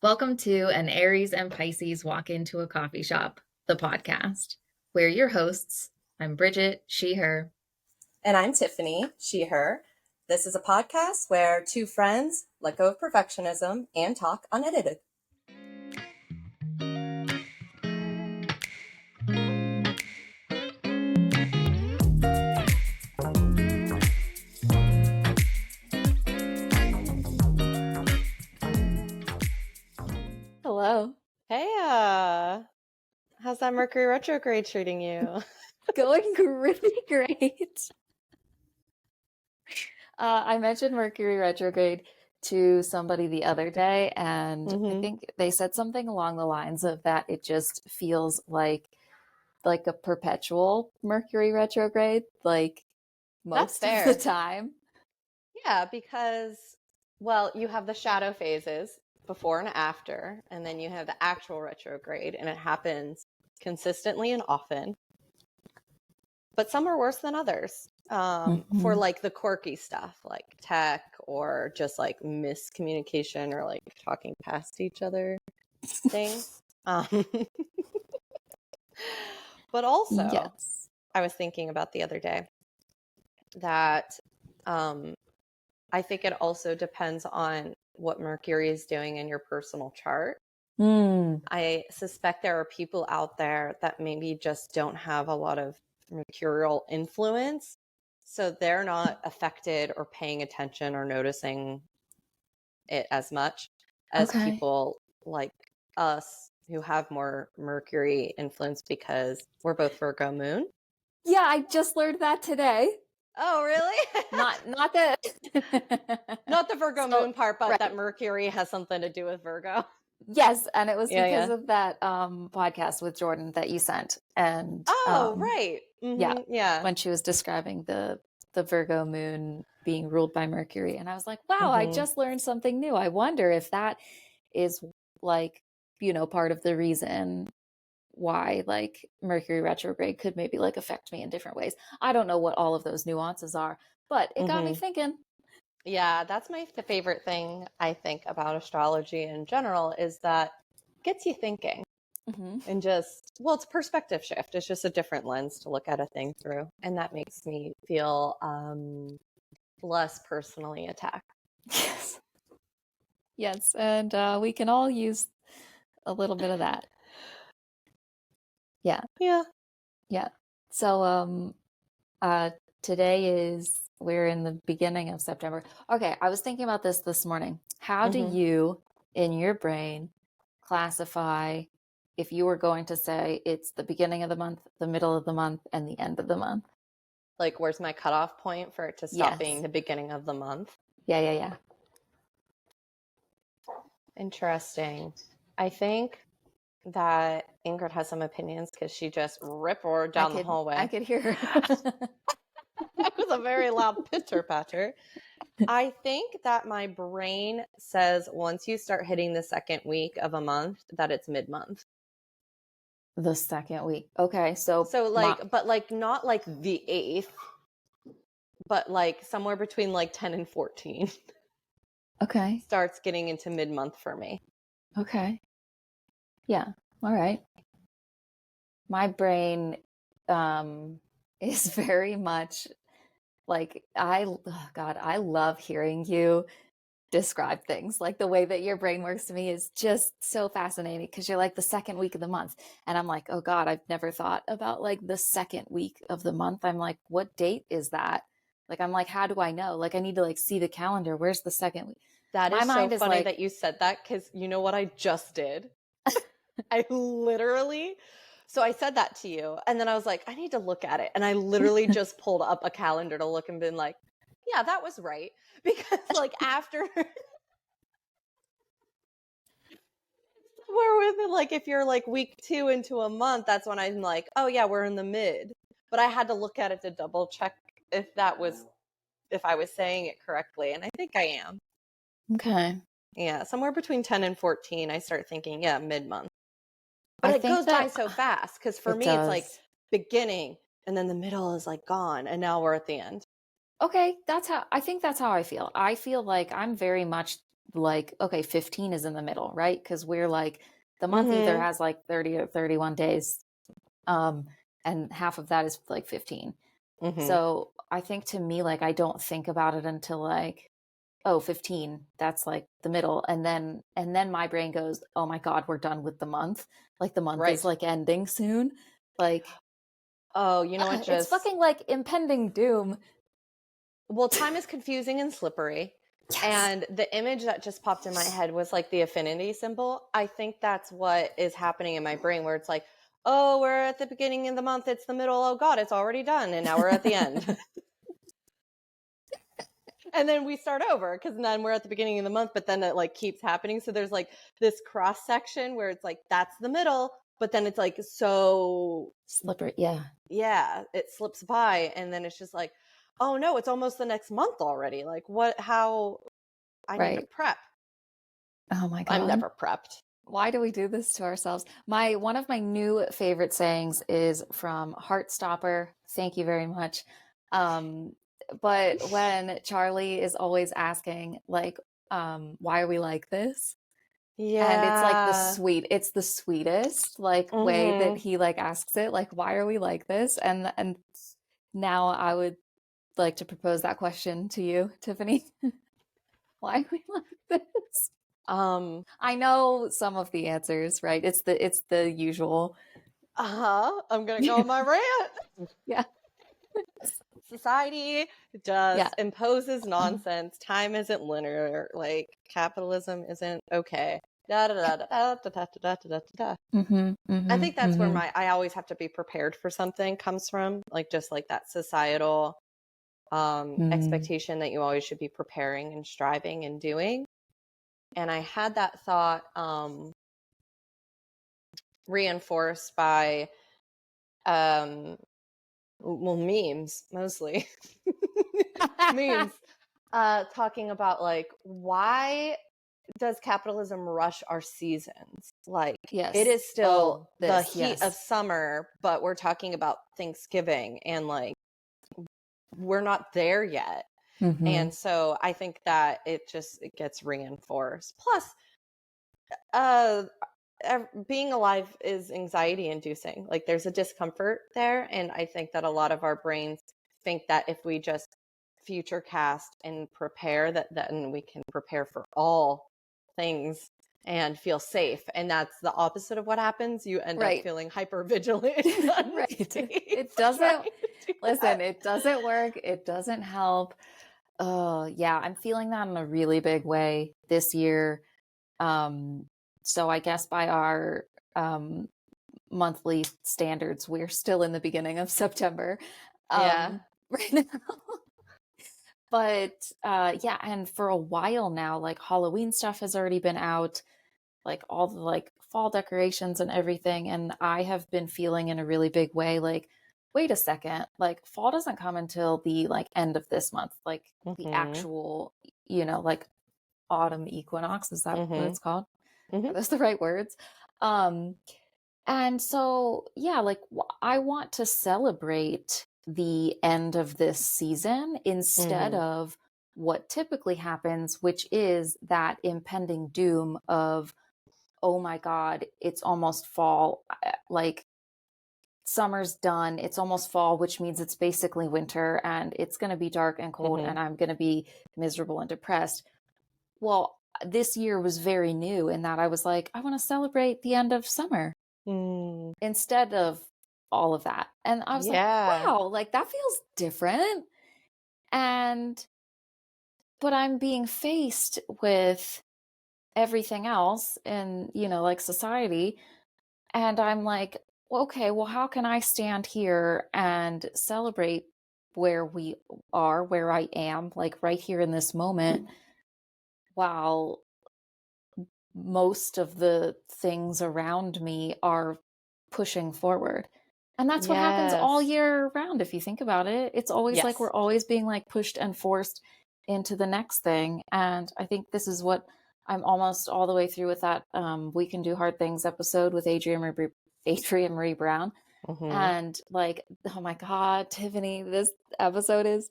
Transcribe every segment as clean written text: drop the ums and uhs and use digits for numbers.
Welcome to an Aries and Pisces Walk into a Coffee Shop, the podcast. We're your hosts. I'm Bridget, she, her. And I'm Tiffany, she, her. This is a podcast where two friends let go of perfectionism and talk unedited. Hello. Hey, how's that Mercury retrograde treating you? Going really great. I mentioned Mercury retrograde to somebody the other day, and I think they said something along the lines of that it just feels like a perpetual Mercury retrograde, like That's most of the fair. time. Yeah, because, well, you have the shadow phases before and after, and then you have the actual retrograde, and it happens consistently and often. But some are worse than others for like the quirky stuff, like tech or just like miscommunication or like talking past each other things. But also, Yes. I was thinking about the other day that I think it also depends on what Mercury is doing in your personal chart. I suspect there are people out there that maybe just don't have a lot of mercurial influence, so they're not affected or paying attention or noticing it as much as people like us who have more Mercury influence because we're both Virgo moon. Yeah, I just learned that today. Oh, really? Not that Not the Virgo moon part, but that Mercury has something to do with Virgo. Yes, and it was because of that podcast with Jordan that you sent. And right. Yeah. When she was describing the Virgo moon being ruled by Mercury. And I was like, wow, I just learned something new. I wonder if that is like, part of the reason why like Mercury retrograde could maybe like affect me in different ways. I don't know what all of those nuances are, but it got me thinking. Yeah, that's my favorite thing I think about astrology in general is that it gets you thinking and just, well, it's a perspective shift. It's just a different lens to look at a thing through. And that makes me feel less personally attacked. Yes. Yes. And we can all use a little bit of that. Yeah. Yeah. Yeah. So today we're in the beginning of September. Okay, I was thinking about this morning. How do you in your brain classify if you were going to say it's the beginning of the month, the middle of the month, and the end of the month? Like where's my cutoff point for it to stop being the beginning of the month? Yeah. Interesting. I think that Ingrid has some opinions because she just rip-roared down the hallway. I could hear her. That was a very loud pitter-patter. I think that my brain says once you start hitting the second week of a month that it's mid-month. The second week. Okay, so like, but like not like the 8th, but like somewhere between like 10 and 14. Okay. Starts getting into mid-month for me. Okay. Yeah. All right. My brain is very much like I love hearing you describe things. Like the way that your brain works to me is just so fascinating because you're like the second week of the month. And I'm like, oh God, I've never thought about like the second week of the month. I'm like, what date is that? Like, I'm like, how do I know? Like, I need to like see the calendar. Where's the second week? That is so funny that you said that because you know what I just did? I literally, so I said that to you and then I was like, I need to look at it. And I literally just pulled up a calendar to look and been like, yeah, that was right. Because like after, we're within like, if you're like week 2 into a month, that's when I'm like, oh yeah, we're in the mid. But I had to look at it to double check if I was saying it correctly. And I think I am. Okay. Yeah, somewhere between 10 and 14, I start thinking, yeah, mid-month. But it goes by so fast because for me, it's like beginning and then the middle is like gone and now we're at the end. Okay, I think that's how I feel. I feel like I'm very much like, okay, 15 is in the middle, right? Because we're like, the month either Mm-hmm. has like 30 or 31 days, and half of that is like 15. Mm-hmm. So I think to me, like, I don't think about it until like, oh, 15, that's like the middle. And then my brain goes, oh my God, we're done with the month. Like the month is Right. like ending soon. Like, Oh, you know what? it's Just fucking like impending doom. well, time is confusing and slippery. Yes. And the image that just popped in my head was like the affinity symbol. I think that's what is happening in my brain, where it's like, oh, we're at the beginning of the month, it's the middle, oh God, it's already done. And now we're at the end. And then we start over because then we're at the beginning of the month, but then it like keeps happening. So there's like this cross section where it's like, that's the middle, but then it's like, so Slippery. Yeah. yeah, it slips by. And then it's just like, oh no, it's almost the next month already. Like how I need to Right. prep. Oh my I'm God. never prepped. Why do we do this to ourselves? One of my new favorite sayings is from Heartstopper. Thank you very much. But when Charlie is always asking, like, why are we like this? And Yeah. it's the sweetest like way that Mm-hmm. he like asks it, like, why are we like this? And now I would like to propose that question to you, Tiffany. Why are we like this? I know some of the answers, right? It's the usual. I'm gonna go on my rant. Yeah. Society Yeah. just imposes nonsense. Time isn't linear. Like capitalism isn't okay. Da da da da da da da da da da. I think that's where I always have to be prepared for something comes from, like just like that societal expectation that you always should be preparing and striving and doing. And I had that thought reinforced by memes mostly. Memes talking about like, why does capitalism rush our seasons? Like it Yes. is still Oh, the this, heat of yes. summer, but we're talking about Thanksgiving and like we're not there yet. And so I think that it gets reinforced. Plus, being alive is anxiety inducing. Like there's a discomfort there. And I think that a lot of our brains think that if we just future cast and prepare, that then we can prepare for all things and feel safe. And that's the opposite of what happens. You end up Right. feeling hyper vigilant. Right. It doesn't, listen, it doesn't work. It doesn't help. Oh, yeah, I'm feeling that in a really big way this year. So I guess by our monthly standards, we're still in the beginning of September. Yeah. Right now. But yeah, and for a while now, like Halloween stuff has already been out, like all the like fall decorations and everything. And I have been feeling in a really big way, like, wait a second, like fall doesn't come until the like end of this month, like the Mm-hmm. actual, like autumn equinox. Is that what Mm-hmm. it's called? Mm-hmm. Are those the right words? Um, and so, yeah, like I want to celebrate the end of this season instead Mm-hmm. of what typically happens, which is that impending doom of, oh my God, it's almost fall. Like summer's done. It's almost fall, which means it's basically winter and it's going to be dark and cold Mm-hmm. and I'm going to be miserable and depressed. Well, this year was very new in that I was like, I want to celebrate the end of summer Mm. instead of all of that. And I was like, Yeah. wow, like that feels different. And, but I'm being faced with everything else in, like society. And I'm like, okay, well, how can I stand here and celebrate where we are, where I am, like right here in this moment, while most of the things around me are pushing forward. And that's what happens all Yes. year round. If you think about it, it's always like Yes. we're always being like pushed and forced into the next thing. And I think this is what I'm almost all the way through with that We Can Do Hard Things episode with Adrienne Marie Brown. Mm-hmm. And like, oh my God, Tiffany, this episode is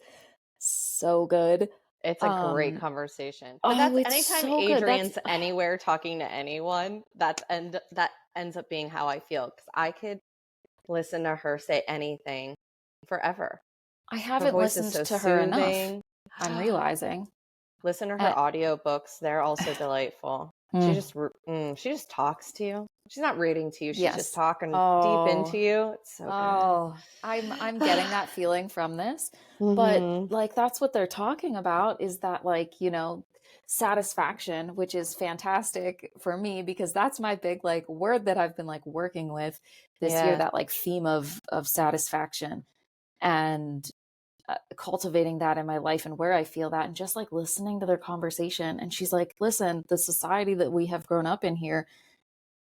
so good. It's a great conversation. But Oh, that's it's anytime so good. Adrian's anywhere talking to anyone, that ends up being how I feel, because I could listen to her say anything forever. I Her haven't voice is listened so to her enough. soothing. I'm realizing. Listen to her Uh, audiobooks. They're also delightful. She just talks to you. She's not reading to you. She's just yes. talking deep into Oh, you. It's so oh, I'm getting that feeling from this. good. But like that's what they're talking about is that like, you know, satisfaction, which is fantastic for me because that's my big like word that I've been like working with this year, Yeah. that like theme of satisfaction and cultivating that in my life and where I feel that and just like listening to their conversation. And she's like, listen, the society that we have grown up in here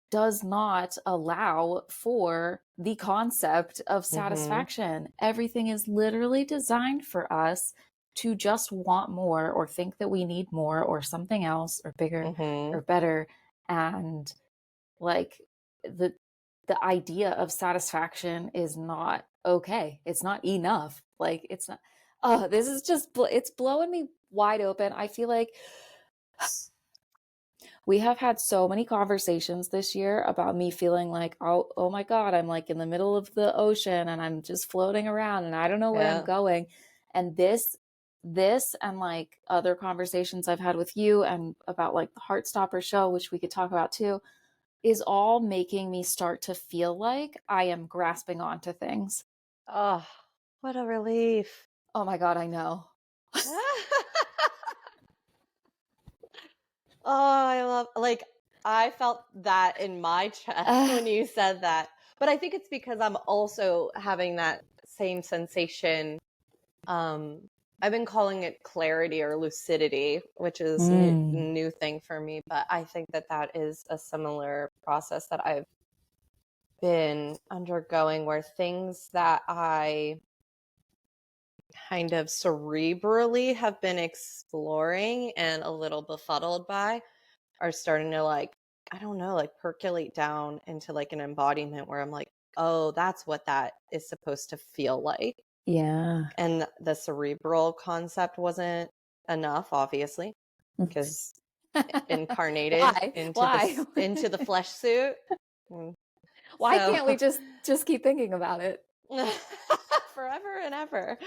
does not allow for the concept of Mm-hmm. satisfaction. Everything is literally designed for us to just want more or think that we need more or something else or bigger Mm-hmm. or better. And like the the idea of satisfaction is not okay. It's not enough. Like it's not. Oh, this is just it's blowing me wide open. I feel like we have had so many conversations this year about me feeling like, oh my God, I'm like in the middle of the ocean and I'm just floating around and I don't know where I'm Yeah. going. And this and like other conversations I've had with you and about like the Heartstopper show, which we could talk about too, is all making me start to feel like I am grasping onto things. Oh, what a relief. Oh my God, I know. Oh, I love, like, I felt that in my chest when you said that. But I think it's because I'm also having that same sensation. I've been calling it clarity or lucidity, which is new thing for me. But I think that is a similar process that I've been undergoing, where things that I kind of cerebrally have been exploring and a little befuddled by are starting to, like, I don't know, like percolate down into like an embodiment where I'm like, oh, that's what that is supposed to feel like. Yeah. And the cerebral concept wasn't enough, obviously, because incarnated Why? into Why? the flesh suit. Why So can't we just keep thinking about it? forever and ever.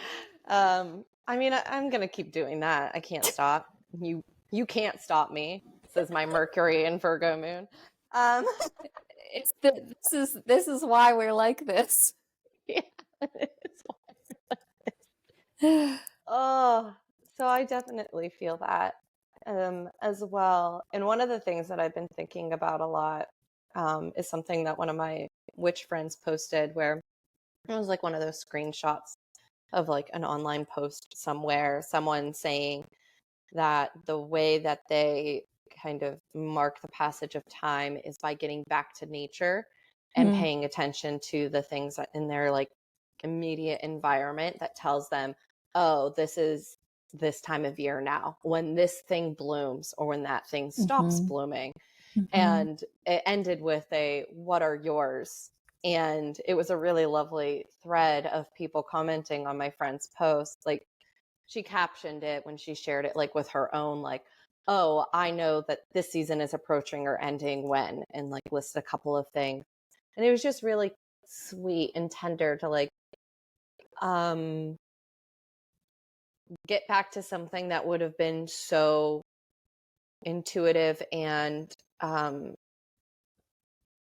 I mean, I'm gonna keep doing that. I can't stop. You can't stop me, says my Mercury and Virgo moon. Um, This is why we're like this. yeah, it's oh, so I definitely feel that as well. And one of the things that I've been thinking about a lot is something that one of my witch friends posted, where it was like one of those screenshots of like an online post somewhere, someone saying that the way that they kind of mark the passage of time is by getting back to nature and paying attention to the things in their like immediate environment that tells them, oh, this is this time of year now, when this thing blooms or when that thing stops blooming. And it ended with a, what are yours? And it was a really lovely thread of people commenting on my friend's post. Like, she captioned it when she shared it, like with her own, like, oh, I know that this season is approaching or ending when, and like listed a couple of things. And it was just really sweet and tender to like get back to something that would have been so intuitive and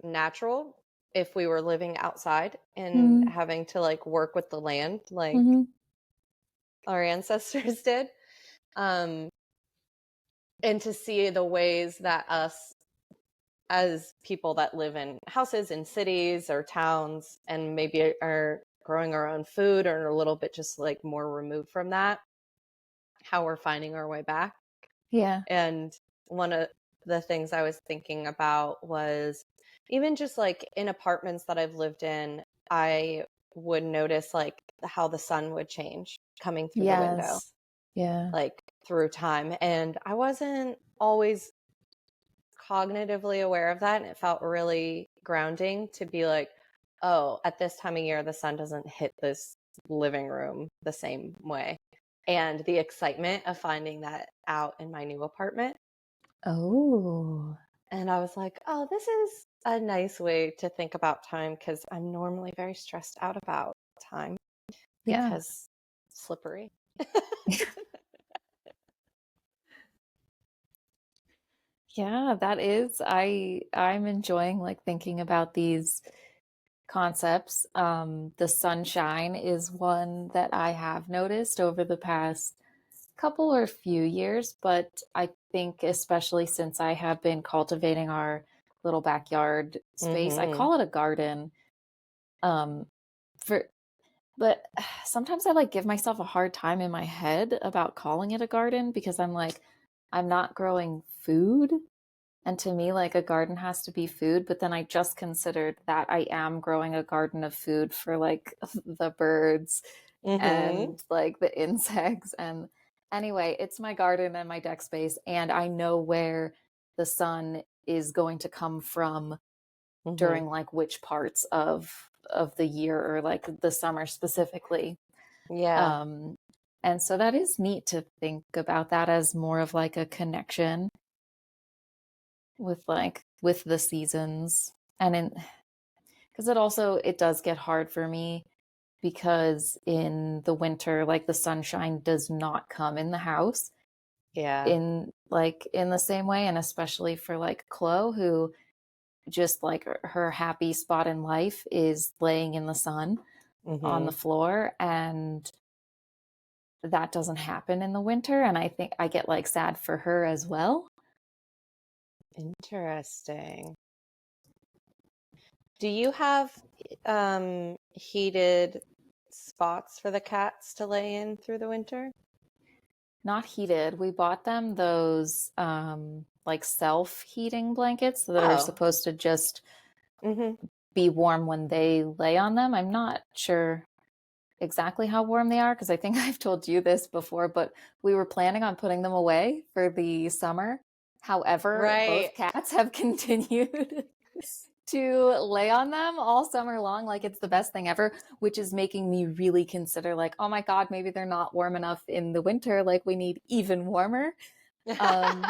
natural if we were living outside and having to like work with the land like our ancestors did. And to see the ways that us as people that live in houses in cities or towns and maybe are growing our own food or a little bit just like more removed from that, how we're finding our way back. Yeah. And one of the things I was thinking about was even just like in apartments that I've lived in, I would notice like how the sun would change coming through the window, Yes. Yeah. like through time. And I wasn't always cognitively aware of that. And it felt really grounding to be like, oh, at this time of year, the sun doesn't hit this living room the same way. and the excitement of finding that out in my new apartment. Oh. And I was like, oh, this is a nice way to think about time, because I'm normally very stressed out about time Yeah. because slippery. Yeah, that is. I'm enjoying like thinking about these concepts. The sunshine is one that I have noticed over the past couple or few years, but I think especially since I have been cultivating our little backyard space, I Mm-hmm. call it a garden. Um, for but sometimes I like give myself a hard time in my head about calling it a garden because I'm like, I'm not growing food. And to me, like a garden has to be food, but then I just considered that I am growing a garden of food for like the birds Mm-hmm. and like the insects. And anyway, it's my garden and my deck space, and I know where the sun is going to come from Mm-hmm. during like which parts of the year or like the summer specifically. Yeah. Um, and so that is neat to think about that as more of like a connection with the seasons. And in because it does get hard for me because in the winter like the sunshine does not come in the house Yeah. in the same way, and especially for like Chloe, who just like her happy spot in life is laying in the sun on the Mm-hmm. floor, and that doesn't happen in the winter, and I think I get like sad for her as well. Interesting. Do you have heated spots for the cats to lay in through the winter? Not heated. We bought them those like self-heating blankets that are Oh. supposed to just Mm-hmm. be warm when they lay on them. I'm not sure exactly how warm they are because I think I've told you this before, but we were planning on putting them away for the summer. However, Right. both cats have continued to lay on them all summer long like it's the best thing ever, which is making me really consider like, oh my God, maybe they're not warm enough in the winter. Like we need even warmer. Um,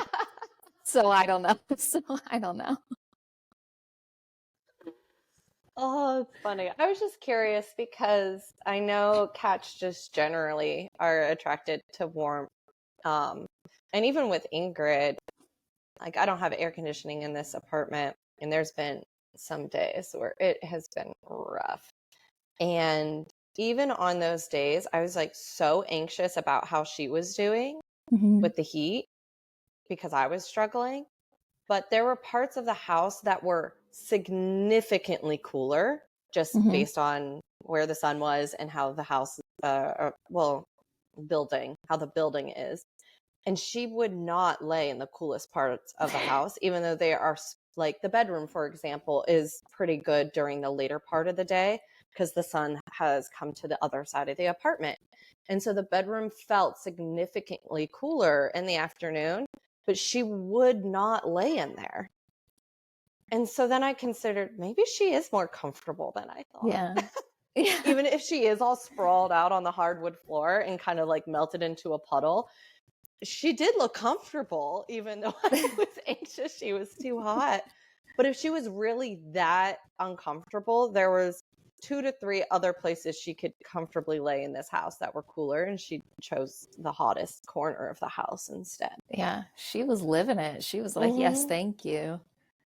so I don't know. So I don't know. Oh, it's funny. I was just curious because I know cats just generally are attracted to warmth. Um, and even with Ingrid, like I don't have air conditioning in this apartment, and there's been some days where it has been rough. And even on those days, I was like so anxious about how she was doing Mm-hmm. with the heat because I was struggling. But there were parts of the house that were significantly cooler just Mm-hmm. based on where the sun was and how the house, building, how the building is. And she would not lay in the coolest parts of the house, even though they are like the bedroom, for example, is pretty good during the later part of the day because the sun has come to the other side of the apartment. And so the bedroom felt significantly cooler in the afternoon, but she would not lay in there. And so then I considered maybe she is more comfortable than I thought. Yeah. Yeah. Even if she is all sprawled out on the hardwood floor and kind of like melted into a puddle, she did look comfortable, even though I was anxious she was too hot. But if she was really that uncomfortable, there was 2 to 3 other places she could comfortably lay in this house that were cooler, and she chose the hottest corner of the house instead. Yeah. She was living it. She was like, yes, Mm-hmm. thank you.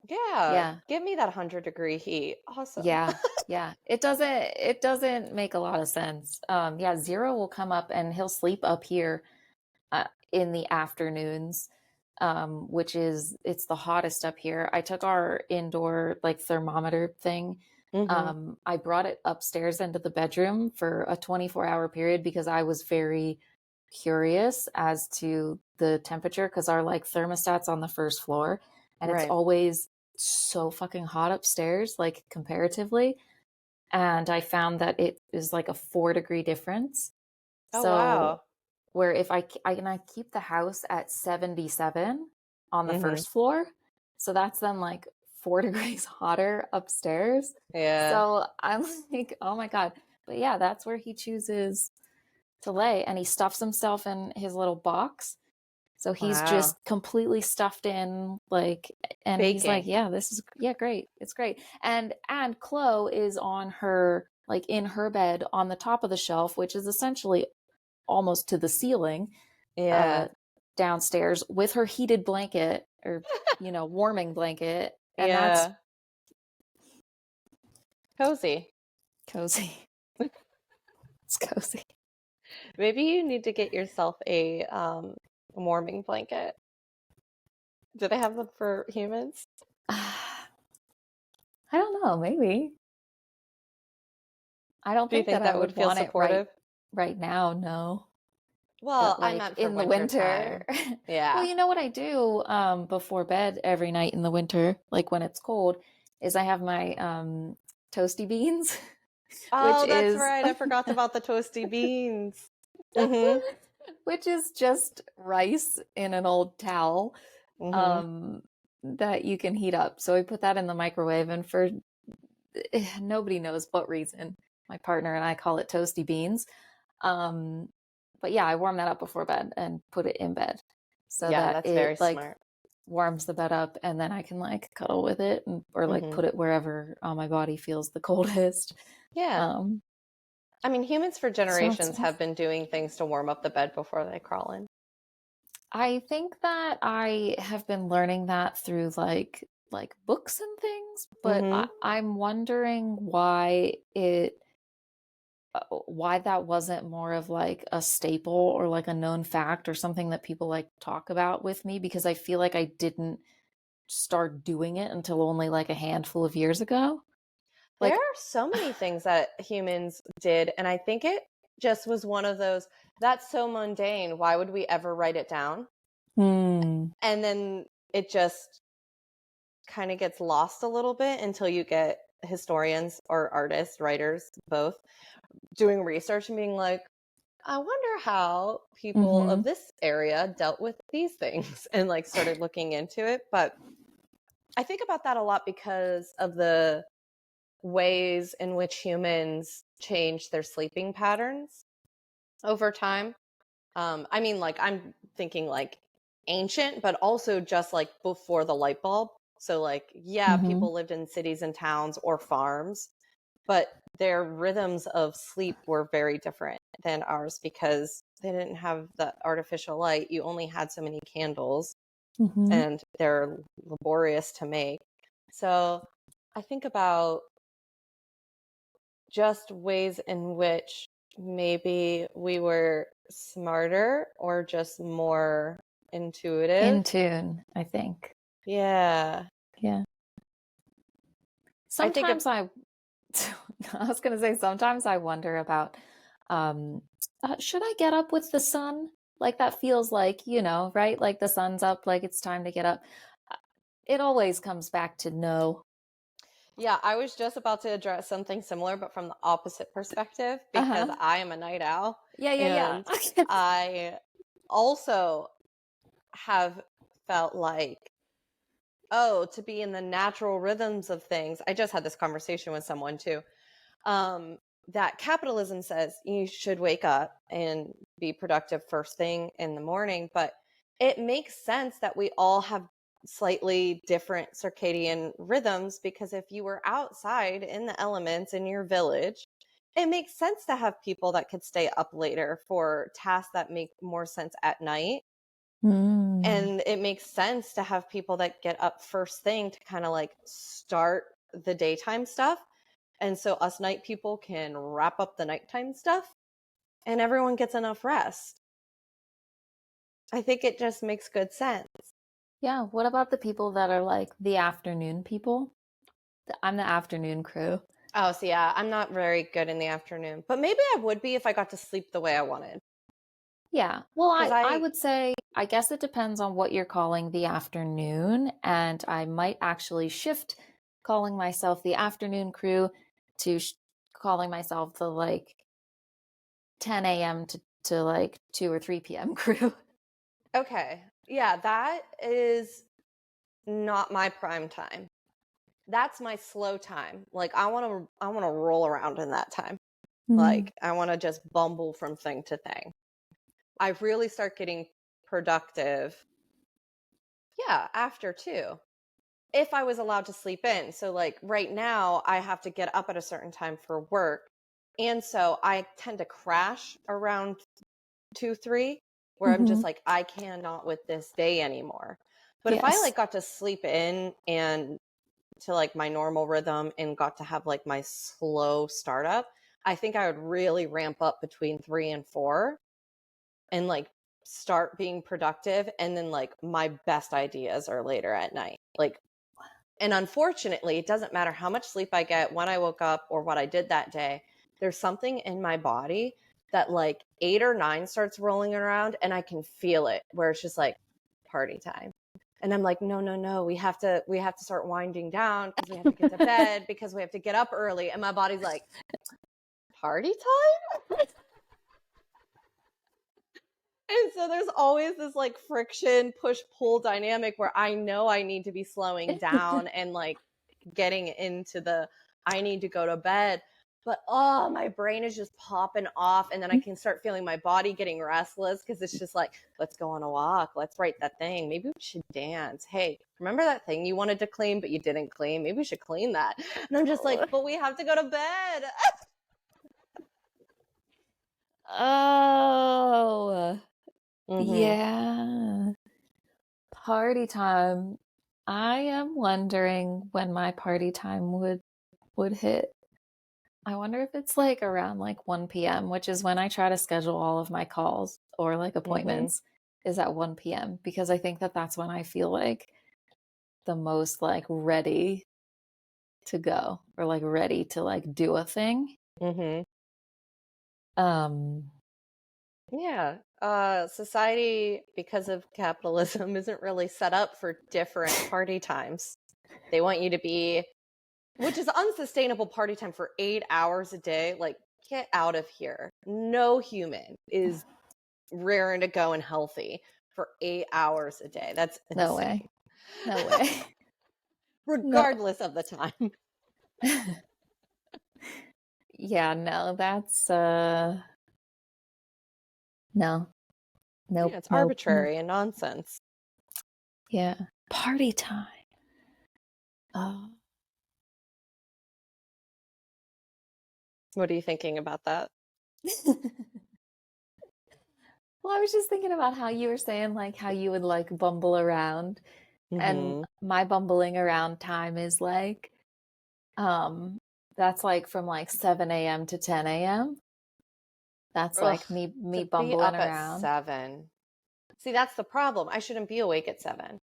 Yeah, Yeah. give me that 100-degree heat. Awesome. Yeah. Yeah. It doesn't make a lot of sense. Yeah, Zero will come up and he'll sleep up here in the afternoons, which is it's the hottest up here. I took our indoor like thermometer thing. Mm-hmm. I brought it upstairs into the bedroom for a 24-hour period because I was very curious as to the temperature because our like thermostat's on the first floor and it's Right. always so fucking hot upstairs, like comparatively. And I found that it is like a 4-degree difference. Oh, So wow. where if I keep the house at 77 on the Mm-hmm. first floor, so that's then like 4 degrees hotter upstairs. Yeah. So I'm like, oh my God. But yeah, that's where he chooses to lay, and he stuffs himself in his little box. So he's Wow. just completely stuffed in, like, and he's like, Baking. yeah, this is, yeah, great. It's great. And Chloe is on her, like, in her bed on the top of the shelf, which is essentially almost to the ceiling, Yeah. downstairs with her heated blanket, or, warming blanket. And that's Yeah. Cozy. cozy. It's cozy. Maybe you need to get yourself a warming blanket. Do they have them for humans? I don't know, maybe. I don't Do you think that think I that would would feel want it supportive? right now, no. Well, But, I like, meant for in the winter winter. time. Well, Yeah. you know what I do before bed every night in the winter, like when it's cold, is I have my toasty beans, which Oh, that's is right. I forgot about the toasty beans. Mm-hmm. which is just rice in an old towel, Mm-hmm. um, that you can heat up. So I put that in the microwave, and for nobody knows what reason, my partner and I call it toasty beans. Um, but yeah, I warm that up before bed and put it in bed so Yeah, that that's very it, like, smart. warms the bed up, and then I can, like, cuddle with it, or like Mm-hmm. put it wherever on my body feels the coldest. Yeah. Um, I mean, humans for so it's generations nice. have been doing things to warm up the bed before they crawl in. I think that I have been learning that through, like books and things, but Mm-hmm. I'm wondering why that wasn't more of, like, a staple or like a known fact or something that people, like, talk about with me, because I feel like I didn't start doing it until only, like, a handful of years ago. There Like, are so many things that humans did, and I think it just was one of those, that's so mundane. Why would we ever write it down? hmm. And then it just kind of gets lost a little bit until you get historians or artists, writers, both, doing research and being like, I wonder how people of Mm-hmm. this area dealt with these things and like started looking into it. But I think about that a lot because of the ways in which humans change their sleeping patterns over time. I mean, like, I'm thinking like ancient, but also just like before the light bulb. So, like, yeah, Mm-hmm. people lived in cities and towns or farms, but their rhythms of sleep were very different than ours because they didn't have the artificial light. You only had so many candles, Mm-hmm. and they're laborious to make. So, I think about just ways in which maybe we were smarter or just more In intuitive. tune, I think. Yeah. Yeah. I think of, Sometimes I I was gonna say, sometimes I wonder about, um, should I get up with the sun? Like, that feels like, right? Like, the sun's up, like it's time to get up. Uh, It always comes back to no. yeah, I was just about to address something similar, but from the opposite perspective, because Uh-huh. I am a night owl. Yeah, yeah, And yeah. I also have felt like, oh, to be in the natural rhythms of things. I just had this conversation with someone too. That capitalism says you should wake up and be productive first thing in the morning, but it makes sense that we all have slightly different circadian rhythms, because if you were outside in the elements in your village, it makes sense to have people that could stay up later for tasks that make more sense at night. Mm. And it makes sense to have people that get up first thing to kind of like start the daytime stuff. And so us night people can wrap up the nighttime stuff and everyone gets enough rest. I think it just makes good sense. Yeah, what about the people that are, like, the afternoon people? I'm the afternoon crew. Oh, so yeah, I'm not very good in the afternoon, but maybe I would be if I got to sleep the way I wanted. Yeah. Well, Because I I, would say, I guess it depends on what you're calling the afternoon, and I might actually shift calling myself the afternoon crew to calling myself the, like, 10 a.m. to like 2 or 3 p.m. crew. okay, yeah, that is not my prime time. That's my slow time. Like I want to roll around in that time. Like, I want to just bumble from thing to thing. I really start getting productive, after 2, if I was allowed to sleep in. So, like, right now, I have to get up at a certain time for work. And so I tend to crash around 2, 3, where I'm just like, I cannot with this day anymore. But if I Yes. like got to sleep in and to like my normal rhythm and got to have like my slow startup, I think I would really ramp up between 3 and 4 and like start being productive. And then like my best ideas are later at night. Like, and unfortunately, it doesn't matter how much sleep I get, when I woke up, or what I did that day. There's something in my body that like 8 or 9 starts rolling around and I can feel it, where it's just like party time. And I'm like, no, we have to start winding down because we have to get to bed because we have to get up early. And my body's like, party time? And so there's always this like friction, push pull dynamic where I know I need to be slowing down and like getting into the I need to go to bed. But my brain is just popping off. And then I can start feeling my body getting restless because it's just like, let's go on a walk. Let's write that thing. Maybe we should dance. Hey, remember that thing you wanted to clean, but you didn't clean? Maybe we should clean that. And I'm just like, but we have to go to bed. Oh, Mm-hmm. yeah. Party time. I am wondering when my party time would hit. I wonder if it's like around like 1 p.m., which is when I try to schedule all of my calls or like Mm-hmm. appointments is at 1 p.m. because I think that that's when I feel like the most like ready to go or like ready to like do a thing. Mm-hmm. Um Yeah. Society, because of capitalism, isn't really set up for different party times. They want you to be, which is unsustainable party time for 8 hours a day. Like, get out of here. No human is raring to go and healthy for 8 hours a day. That's no insane. way. No way. No. Regardless of the time. Yeah, no, that's no. Nope, Yeah, it's nope, nope. arbitrary and nonsense. Yeah. Party time. Oh. What are you thinking about that? Well, I was just thinking about how you were saying like how you would like bumble around. And Mm-hmm. my bumbling around time is like um that's like from like 7 a.m. to 10 a.m. That's Ugh, like me to be bumbling up at around. 7. See, that's the problem. I shouldn't be awake at 7.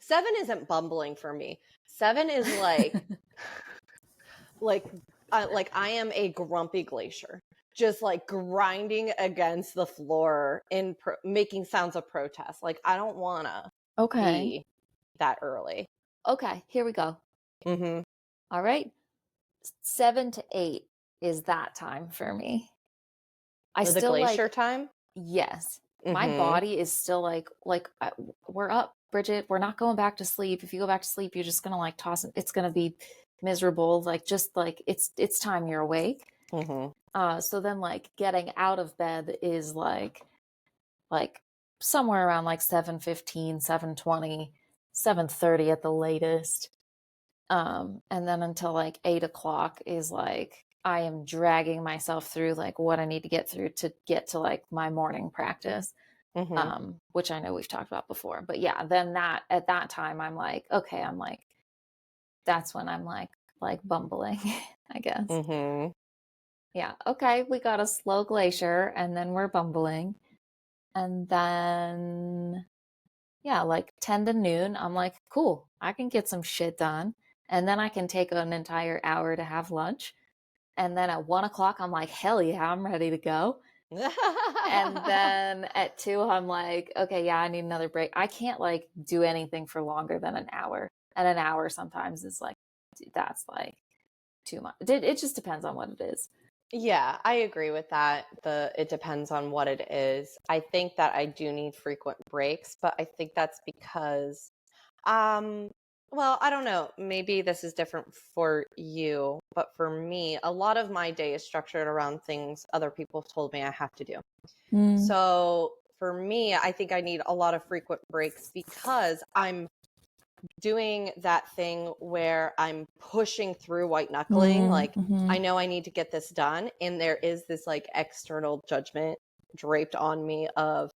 7 isn't bumbling for me. 7 is like like I am a grumpy glacier, just like grinding against the floor and making sounds of protest. Like, I don't want to Okay. be that early. Okay, here we go. Mm-hmm. All right. 7 to 8 is that time for me. I The still glacier like time. yes. My Mm-hmm. body is still like we're up, Bridget. We're not going back to sleep. If you go back to sleep, you're just gonna like toss it. It's gonna be miserable. Like just like it's time you're awake. Mm-hmm. So then like getting out of bed is like somewhere around like 7:15, 7:20, 7:30 at the latest. And then until like 8 o'clock is like I am dragging myself through like what I need to get through to get to like my morning practice. Mm-hmm. Which I know we've talked about before. But yeah, then that at that time I'm like, okay, I'm like that's when I'm like bumbling, I guess. Mm-hmm. Yeah, okay, we got a slow glacier and then we're bumbling. And then yeah, like 10 to noon, I'm like, cool, I can get some shit done. And then I can take an entire hour to have lunch. And then at 1 o'clock, I'm like, hell yeah, I'm ready to go. And then at 2, I'm like, okay, yeah, I need another break. I can't like do anything for longer than an hour. And an hour sometimes is like, that's like too much. It just depends on what it is. Yeah, I agree with that. It depends on what it is. I think that I do need frequent breaks, but I think that's because um Well, I don't know. Maybe this is different for you, but for me, a lot of my day is structured around things other people have told me I have to do. So for me, I think I need a lot of frequent breaks because I'm doing that thing where I'm pushing through white knuckling. Like, I know I need to get this done. And there is this like external judgment draped on me of,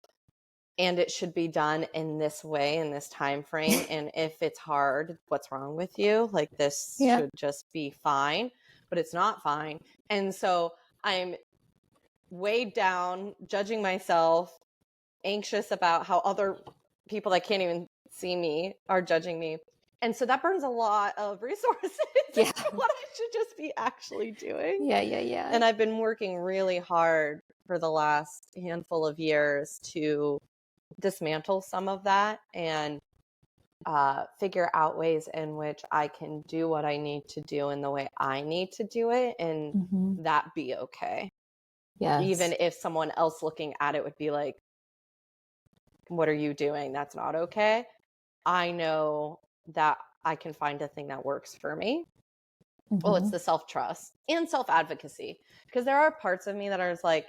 and it should be done in this way, in this time frame. And if it's hard, what's wrong with you? Like, this should just be fine, but it's not fine. And so I'm weighed down, judging myself, anxious about how other people that can't even see me are judging me. And so that burns a lot of resources into what I should just be actually doing. Yeah. And I've been working really hard for the last handful of years to dismantle some of that and figure out ways in which I can do what I need to do in the way I need to do it, and that be okay. Yes. Even if someone else looking at it would be like, what are you doing? That's not okay. I know that I can find a thing that works for me. Well, it's the self-trust and self-advocacy, because there are parts of me that are like,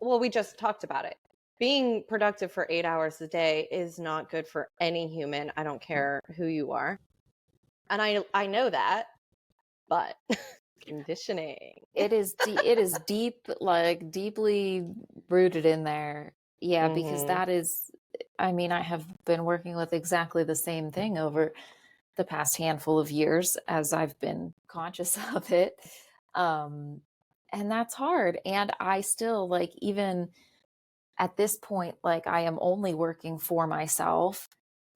well, we just talked about it. Being productive for 8 hours a day is not good for any human. I don't care who you are. And I know that, but conditioning. It is deep, like deeply rooted in there. Yeah, because that is, I mean, I have been working with exactly the same thing over the past handful of years as I've been conscious of it. And that's hard. And I still, like, even at this point, like, I am only working for myself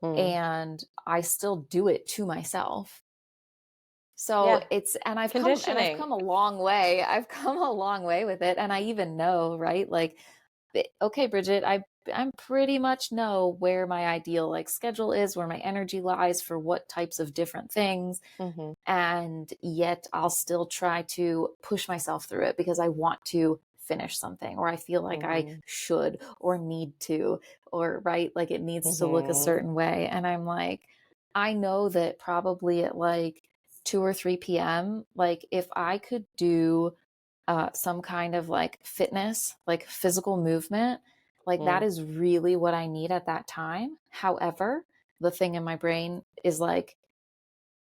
and I still do it to myself. So it's, and I've come a long way. I've come a long way with it. And I even know, right? Like, okay, Bridget, I'm pretty much know where my ideal like schedule is, where my energy lies for what types of different things. And yet I'll still try to push myself through it because I want to finish something, or I feel like I should or need to, or right, like it needs to look a certain way. And I'm like, I know that probably at like 2 or 3 p.m., like if I could do some kind of like fitness, like physical movement, like that is really what I need at that time. However, the thing in my brain is like,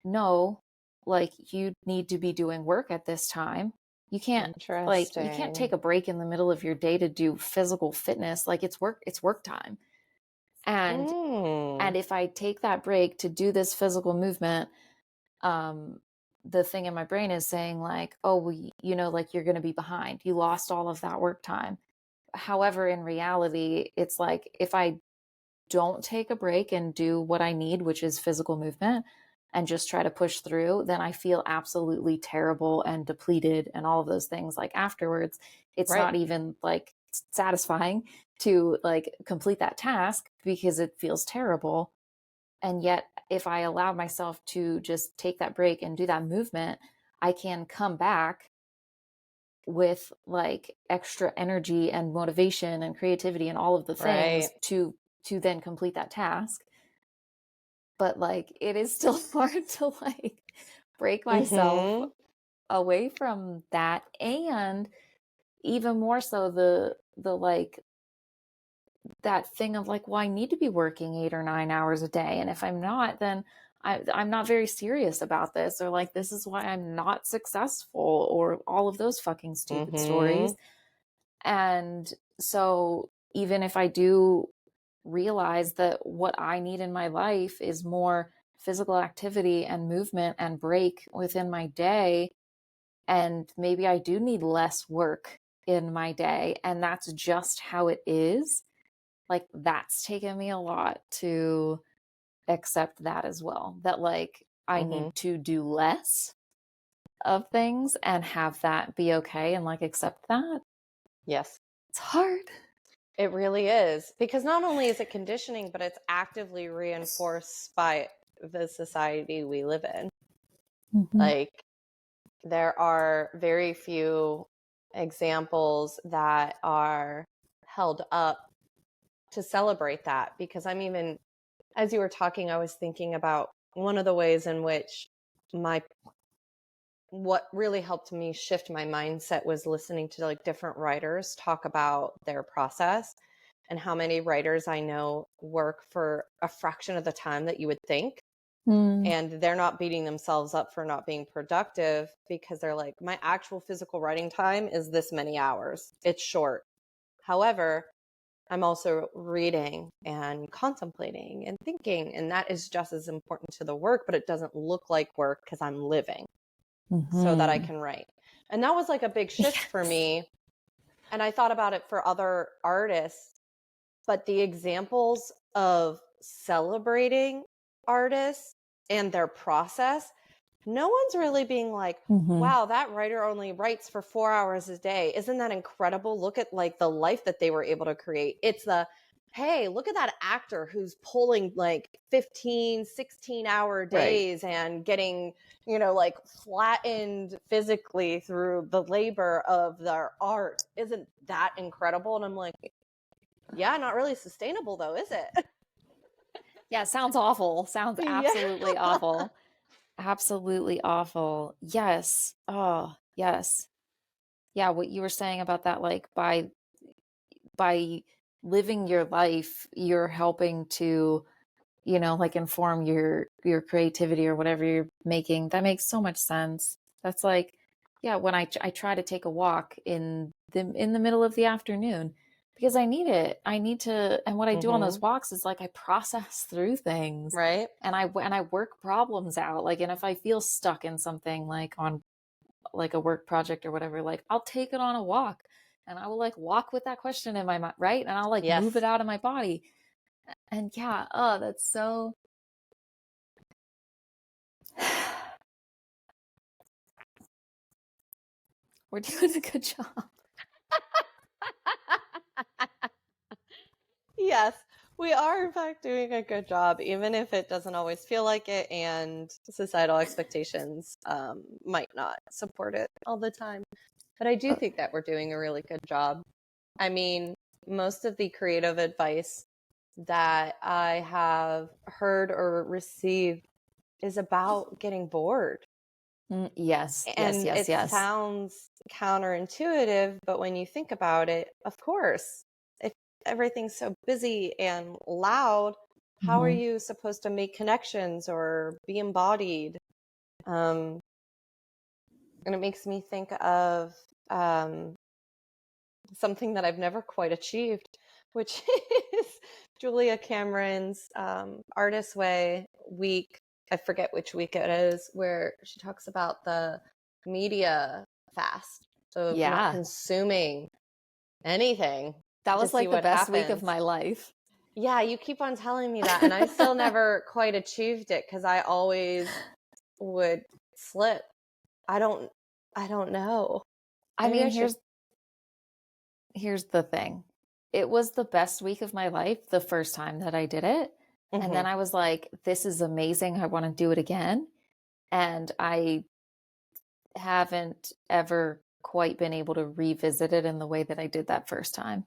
no, like you need to be doing work at this time. You can't take a break in the middle of your day to do physical fitness. Like it's work time. And if I take that break to do this physical movement, the thing in my brain is saying like, oh, well, you know, like you're going to be behind. You lost all of that work time. However, in reality, it's like if I don't take a break and do what I need, which is physical movement, and just try to push through, then I feel absolutely terrible and depleted and all of those things. Like afterwards, it's not even like satisfying to like complete that task because it feels terrible. And yet, if I allow myself to just take that break and do that movement, I can come back with like extra energy and motivation and creativity and all of the things to then complete that task. But like it is still hard to like break myself away from that, and even more so the like that thing of like, well, I need to be working 8 or 9 hours a day, and if I'm not, then I'm not very serious about this, or like this is why I'm not successful, or all of those fucking stupid stories. And so even if I do realize that what I need in my life is more physical activity and movement and break within my day, and maybe I do need less work in my day, and that's just how it is, like that's taken me a lot to accept that as well, that like I need to do less of things and have that be okay and like accept that. Yes. It's hard. It really is, because not only is it conditioning, but it's actively reinforced by the society we live in. Like there are very few examples that are held up to celebrate that, because I'm even, as you were talking, I was thinking about one of the ways in which what really helped me shift my mindset was listening to like different writers talk about their process, and how many writers I know work for a fraction of the time that you would think. And they're not beating themselves up for not being productive, because they're like, my actual physical writing time is this many hours. It's short. However, I'm also reading and contemplating and thinking, and that is just as important to the work, but it doesn't look like work because I'm living so that I can write. And that was like a big shift for me. And I thought about it for other artists, but the examples of celebrating artists and their process, no one's really being like, wow, that writer only writes for 4 hours a day. Isn't that incredible? Look at like the life that they were able to create. It's the, hey, look at that actor who's pulling like 15, 16-hour days and getting, like flattened physically through the labor of their art. Isn't that incredible? And I'm like, yeah, not really sustainable though, is it? Yeah, sounds awful. Sounds absolutely awful. Absolutely awful. Yes. Oh, yes. Yeah, what you were saying about that, like by living your life, you're helping to, like inform your creativity or whatever you're making. That makes so much sense. That's like, yeah, when I try to take a walk in the middle of the afternoon because I need it. I need to, and what I do on those walks is like I process through things. Right. And I work problems out. Like, and if I feel stuck in something like on like a work project or whatever, like I'll take it on a walk and I will like walk with that question in my mind, right? And I'll like move it out of my body. And yeah, oh, that's so we're doing a good job. Yes, we are in fact doing a good job, even if it doesn't always feel like it, and societal expectations might not support it all the time. But I do think that we're doing a really good job. I mean, most of the creative advice that I have heard or received is about getting bored. Yes, And it yes. sounds counterintuitive, but when you think about it, of course, if everything's so busy and loud, how are you supposed to make connections or be embodied? And it makes me think of something that I've never quite achieved, which is Julia Cameron's Artist Way week. I forget which week it is, where she talks about the media fast of not consuming anything. That was like the best week of my life. Yeah, you keep on telling me that, and I still never quite achieved it because I always would slip. I don't know. I mean, here's the thing. It was the best week of my life the first time that I did it. And then I was like, this is amazing. I want to do it again. And I haven't ever quite been able to revisit it in the way that I did that first time.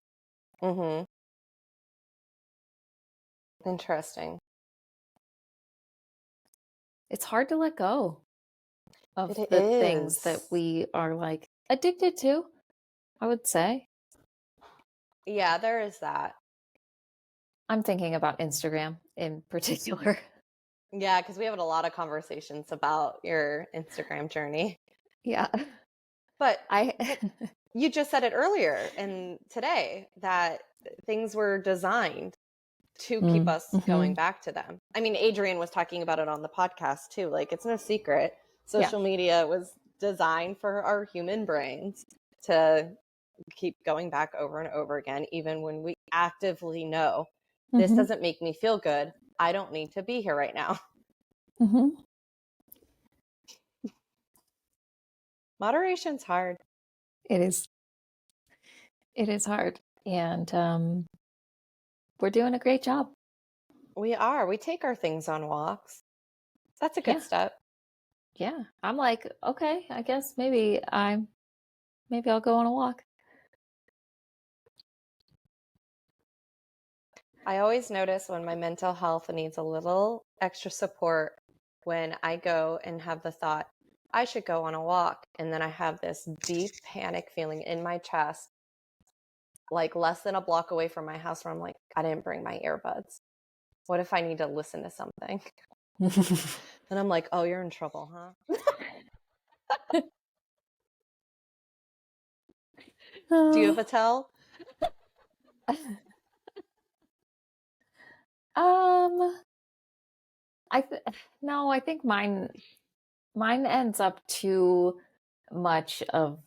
Interesting. It's hard to let go of the things that we are like addicted to, I would say. Yeah, there is that. I'm thinking about Instagram in particular. Yeah, because we have a lot of conversations about your Instagram journey. Yeah. But you just said it earlier and today that things were designed to keep us going back to them. I mean, Adrian was talking about it on the podcast too. Like, it's no secret. Social media was designed for our human brains to keep going back over and over again, even when we actively know this doesn't make me feel good. I don't need to be here right now. Moderation's hard. It is. It is hard. And we're doing a great job. We are. We take our things on walks. That's a good step. Yeah. I'm like, okay, I guess maybe I'll go on a walk. I always notice when my mental health needs a little extra support, when I go and have the thought, I should go on a walk. And then I have this deep panic feeling in my chest, like less than a block away from my house, where I'm like, I didn't bring my earbuds. What if I need to listen to something? And I'm like, oh, you're in trouble, huh? Do you have a tell? No, I think mine ends up too much of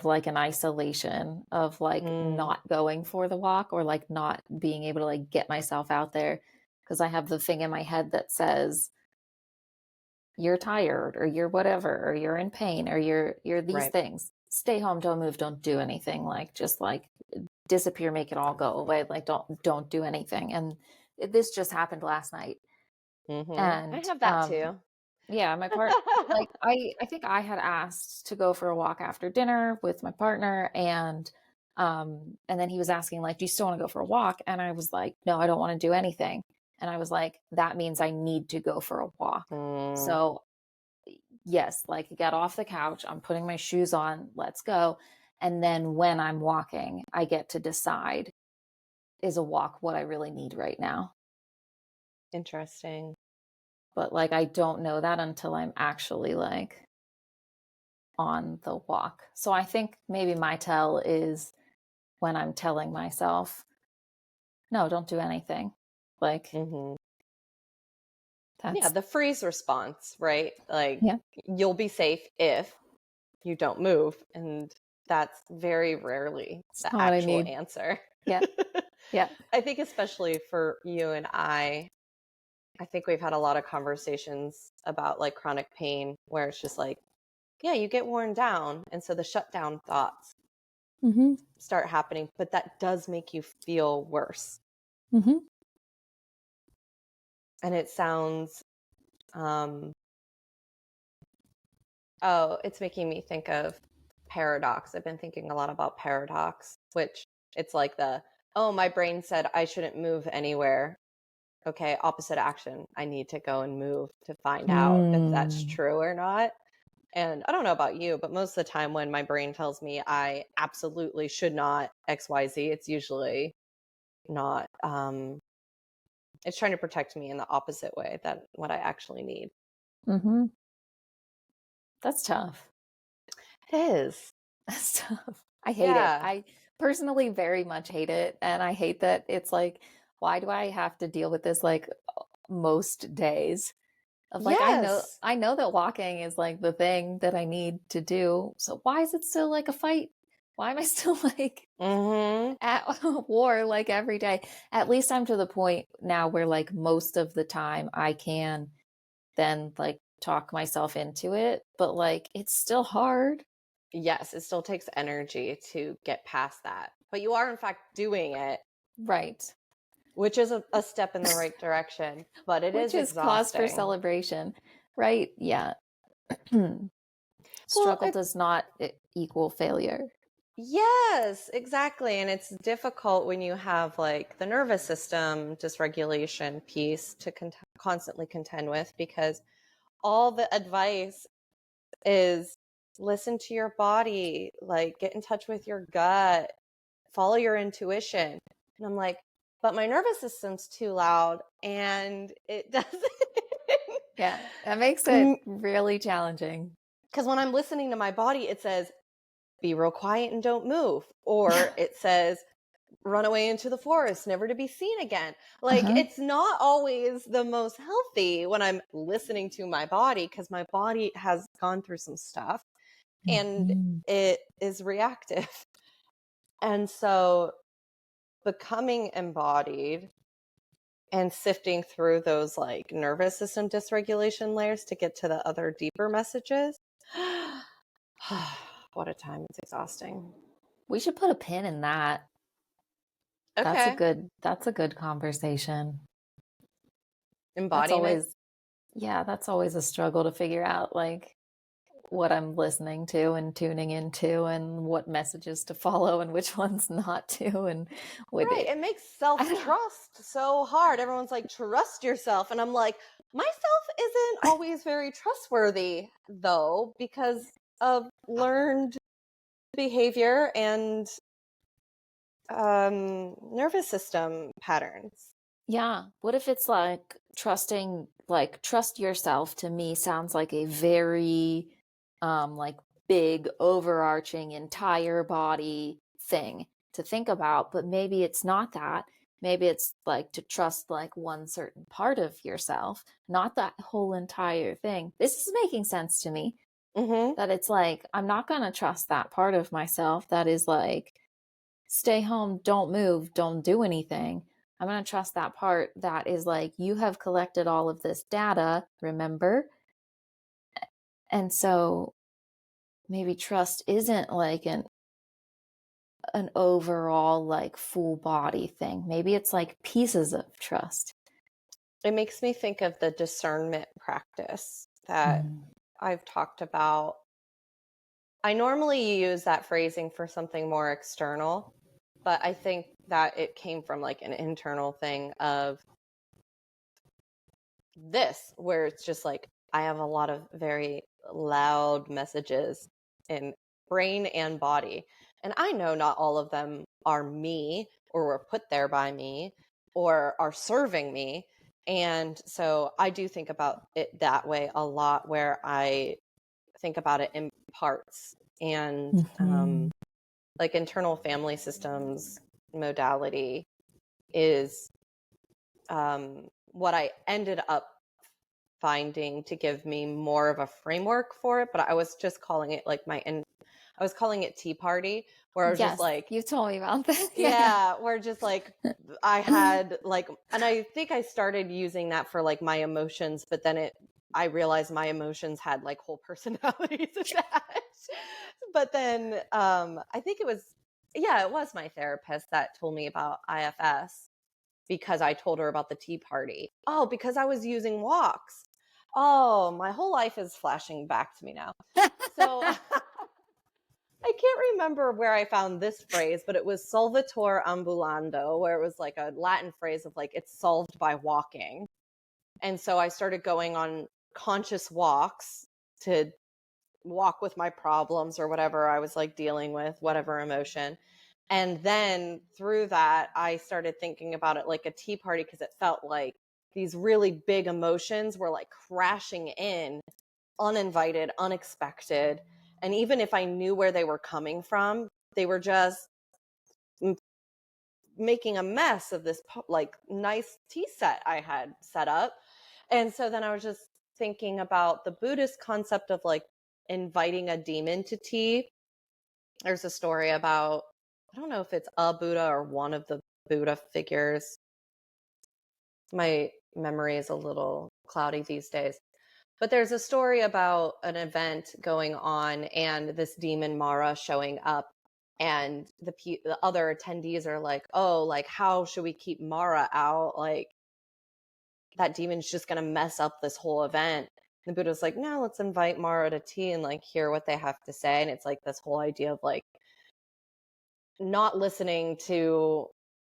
like an isolation of like not going for the walk, or like not being able to like get myself out there, because I have the thing in my head that says you're tired, or you're whatever, or you're in pain, or you're these Right. things. Stay home, don't move, don't do anything. Like just like disappear, make it all go away. Like don't do anything. And this just happened last night. I And have that too. yeah, my part, like I think I had asked to go for a walk after dinner with my partner, and then he was asking like, do you still want to go for a walk? And I was like, no, I don't want to do anything. And I was like, that means I need to go for a walk. So yes, like get off the couch, I'm putting my shoes on, let's go. And then when I'm walking, I get to decide, is a walk what I really need right now? Interesting. But like I don't know that until I'm actually like on the walk. So I think maybe my tell is when I'm telling myself, no, don't do anything. Like yeah, the freeze response, right? Like yeah, you'll be safe if you don't move, and that's very rarely it's the not what I actual need. answer. Yeah. Yeah. I think especially for you and I think we've had a lot of conversations about like chronic pain, where it's just like, yeah, you get worn down. And so the shutdown thoughts start happening, but that does make you feel worse. And it sounds, it's making me think of paradox. I've been thinking a lot about paradox, which it's like my brain said I shouldn't move anywhere. Okay, opposite action. I need to go and move to find out if that's true or not. And I don't know about you, but most of the time when my brain tells me I absolutely should not XYZ, it's usually not, it's trying to protect me in the opposite way than what I actually need. That's tough. It is. That's tough. I hate it. I personally very much hate it. And I hate that it's like, why do I have to deal with this like most days? Of like, I know that walking is like the thing that I need to do. So why is it still like a fight? Why am I still like at war like every day? At least I'm to the point now where like most of the time I can then like talk myself into it, but like it's still hard. Yes, it still takes energy to get past that. But you are in fact doing it. Right. Which is a step in the right direction, but it is exhausting. Which is cause for celebration. Right? Yeah. Struggle does not equal failure. Yes, exactly. And it's difficult when you have like the nervous system dysregulation piece to constantly contend with, because all the advice is listen to your body, like get in touch with your gut, follow your intuition. And I'm like, but my nervous system's too loud and it doesn't. Yeah, that makes it really challenging. Because when I'm listening to my body, it says, be real quiet and don't move. Or it says, run away into the forest, never to be seen again. Like, it's not always the most healthy when I'm listening to my body, because my body has gone through some stuff and it is reactive. And so becoming embodied and sifting through those like nervous system dysregulation layers to get to the other deeper messages. What a time. It's exhausting. We should put a pin in that. Okay. That's a good conversation. Embodiment. That's always a struggle to figure out, like what I'm listening to and tuning into, and what messages to follow and which ones not to. And it makes self-trust so hard. Everyone's like, trust yourself. And I'm like, Myself isn't always very trustworthy, though, because of learned behavior and nervous system patterns. Yeah. What if it's like trusting, like trust yourself to me sounds like a very like big overarching entire body thing to think about, but maybe it's not that. Maybe it's like to trust like one certain part of yourself, not that whole entire thing. This is making sense to me. Mm-hmm. That it's like I'm not going to trust that part of myself that is like stay home, don't move, don't do anything. I'm going to trust that part that is like, you have collected all of this data, remember? And so maybe trust isn't like an overall like full body thing. Maybe it's like pieces of trust. It makes me think of the discernment practice that I've talked about. I normally use that phrasing for something more external, but I think that it came from like an internal thing of this, where it's just like I have a lot of very loud messages in brain and body. And I know not all of them are me or were put there by me or are serving me. And so I do think about it that way a lot, where I think about it in parts. And like internal family systems modality is what I ended up finding to give me more of a framework for it, but I was just calling it like I was calling it tea party, where I was just Yes, like, you told me about that. yeah, where just like I had like, and I think I started using that for like my emotions, but then I realized my emotions had like whole personalities attached. But then I think it was my therapist that told me about IFS, because I told her about the tea party. Oh, because I was using walks. Oh, my whole life is flashing back to me now. So I can't remember where I found this phrase, but it was solvitur ambulando, where it was like a Latin phrase of like, it's solved by walking. And so I started going on conscious walks to walk with my problems or whatever I was like dealing with, whatever emotion. And then through that, I started thinking about it like a tea party, because it felt like these really big emotions were like crashing in, uninvited, unexpected. And even if I knew where they were coming from, they were just making a mess of this like nice tea set I had set up. And so then I was just thinking about the Buddhist concept of like inviting a demon to tea. There's a story about, I don't know if it's a Buddha or one of the Buddha figures. My memory is a little cloudy these days. But there's a story about an event going on and this demon Mara showing up, and the other attendees are like, "Oh, like how should we keep Mara out? Like that demon's just going to mess up this whole event." And the Buddha's like, "No, let's invite Mara to tea and like hear what they have to say." And it's like this whole idea of like not listening to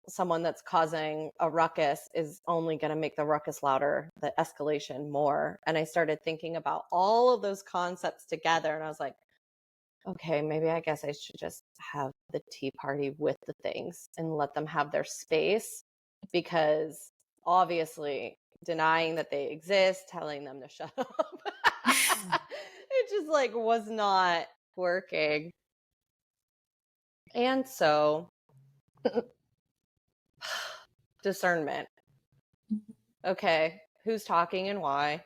someone that's causing a ruckus is only going to make the ruckus louder, the escalation more. And I started thinking about all of those concepts together, and I was like, okay, maybe I guess I should just have the tea party with the things and let them have their space, because obviously denying that they exist, telling them to shut up, it just like was not working. And so discernment. Okay, who's talking and why?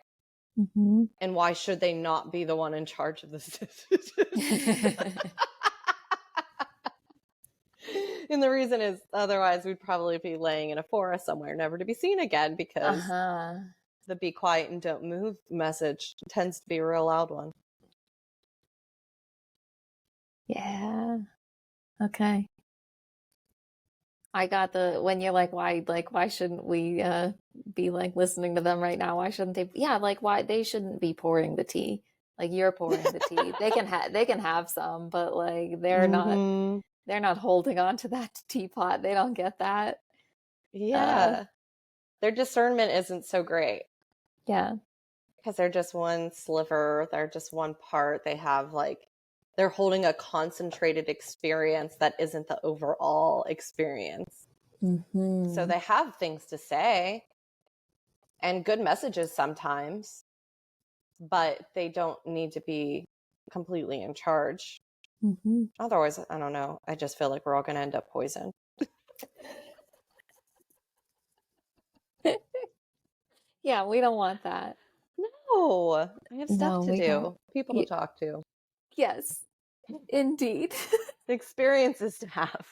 And why should they not be the one in charge of this decision? And the reason is, otherwise we'd probably be laying in a forest somewhere, never to be seen again, because the be quiet and don't move message tends to be a real loud one. Yeah. Okay. I got when you're like, why shouldn't we be like listening to them right now? Why shouldn't they? Yeah, like why they shouldn't be pouring the tea. Like you're pouring the tea. They can have some, but like they're not holding on to that teapot. They don't get that. Yeah. Their discernment isn't so great. Yeah. Because they're just one sliver, they're just one part. They have like, they're holding a concentrated experience that isn't the overall experience. So they have things to say and good messages sometimes, but they don't need to be completely in charge. Otherwise, I don't know. I just feel like we're all going to end up poisoned. Yeah, we don't want that. No, I have stuff No, to we do, don't. people to talk to, Yes, indeed. experiences to have.